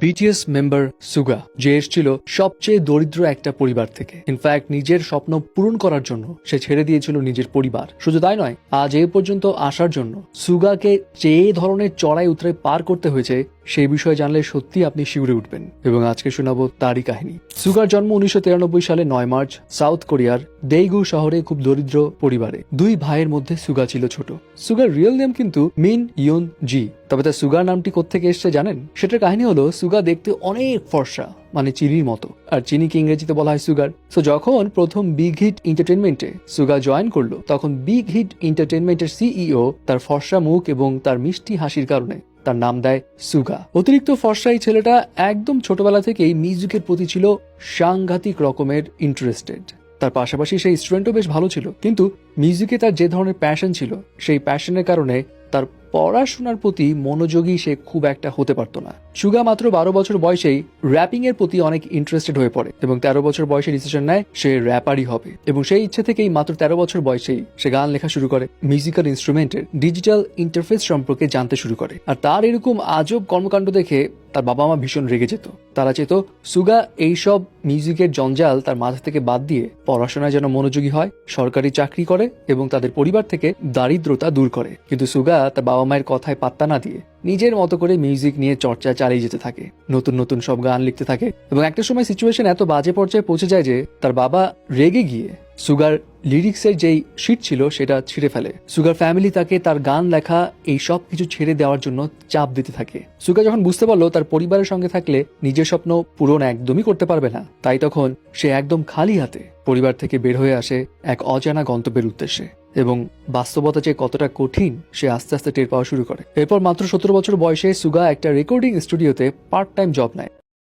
BTS member সুগা, যে এসেছিল সবচেয়ে দরিদ্র একটা পরিবার থেকে। ইনফ্যাক্ট নিজের স্বপ্ন পূরণ করার জন্য সে ছেড়ে দিয়েছিল নিজের পরিবার। শুধু তাই নয়, আজ এ পর্যন্ত আসার জন্য সুগাকে যে ধরনের চড়াই উতরাই পার করতে হয়েছে সেই বিষয়ে জানলে সত্যি আপনি শিউরে উঠবেন। এবং আজকে শোনাবো তারই কাহিনী। সুগার জন্ম 1993 সালে 9 মার্চ সাউথ কোরিয়ার দেইগু শহরে খুব দরিদ্র পরিবারে। দুই ভাইয়ের মধ্যে সুগা ছিল ছোট। সুগার রিয়েল নেম কিন্তু মিন ইয়ন জি। তবে তার সুগার নামটি কোত্থেকে এসছে জানেন? সেটার কাহিনী হলো, সুগা দেখতে অনেক ফর্সা, মানে চিনির মতো, আর চিনিকে ইংরেজিতে বলা হয় সুগার। সো যখন প্রথম বিগ হিট এন্টারটেনমেন্টে সুগা জয়েন করলো, তখন বিগ হিট এন্টারটেনমেন্টের সিইও তার ফর্সা মুখ এবং তার মিষ্টি হাসির কারণে তার নাম দেয় সুগা। অতিরিক্ত ফর্সা এই ছেলেটা একদম ছোটবেলা থেকেই মিউজিকের প্রতি ছিল সাংঘাতিক রকমের ইন্টারেস্টেড। তার পাশাপাশি সেই স্টুডেন্টও বেশ ভালো ছিল, কিন্তু মিউজিকে তার যে ধরনের প্যাশন ছিল, সেই প্যাশনের কারণে তার পড়াশোনার প্রতি মনোযোগী সে খুব একটা হতে পারতো না। সুগা মাত্র 12 বছর বয়সেই র্যাপিং এর প্রতি অনেক ইন্টারেস্টেড হয়ে পড়ে এবং 13 বছর বয়সে ডিসিশন নেয় সে র্যাপারই হবে। এবং সেই ইচ্ছে থেকেই মাত্র 13 বছর বয়সেই সে গান লেখা শুরু করে, মিউজিক্যাল ইনস্ট্রুমেন্টের ডিজিটাল ইন্টারফেস সম্পর্কে জানতে শুরু করে। আর তার এরকম আজব কর্মকাণ্ড দেখে তার বাবা মা ভীষণ রেগে যেত। তারা চেত সুগা এইসব মিউজিকের জঞ্জাল তার মাথা থেকে বাদ দিয়ে পড়াশোনায় যেন মনোযোগী হয়, সরকারি চাকরি করে এবং তাদের পরিবার থেকে দারিদ্রতা দূর করে। কিন্তু সুগা তার বাবা মায়ের কথায় পাত্তা না দিয়ে নিজের মতো করে মিউজিক নিয়ে চর্চা চালিয়ে যেতে থাকে, নতুন নতুন সব গান লিখতে থাকে। এবং একটা সময় সিচুয়েশন এত বাজে পর্যায়ে পৌঁছে যায় যে তার বাবা রেগে গিয়ে সুগার লিরিক্সের যেই শিট ছিল সেটা ছিঁড়ে ফেলে। সুগার ফ্যামিলি তাকে তার গান লেখা এই সব কিছু ছেড়ে দেওয়ার জন্য চাপ দিতে থাকে। সুগা যখন বুঝতে পারলো তার পরিবারের সঙ্গে থাকলে নিজের স্বপ্ন পূরণ একদমই করতে পারবে না, তাই তখন সে একদম খালি হাতে পরিবার থেকে বের হয়ে আসে এক অজানা গন্তব্যের উদ্দেশ্যে। এবং বাস্তবতা যে কতটা কঠিন সে আস্তে আস্তে টের পাওয়া শুরু করে। এরপর মাত্র 17 বছর বয়সে সুগা একটা রেকর্ডিং স্টুডিওতে পার্ট টাইম জব নেয়।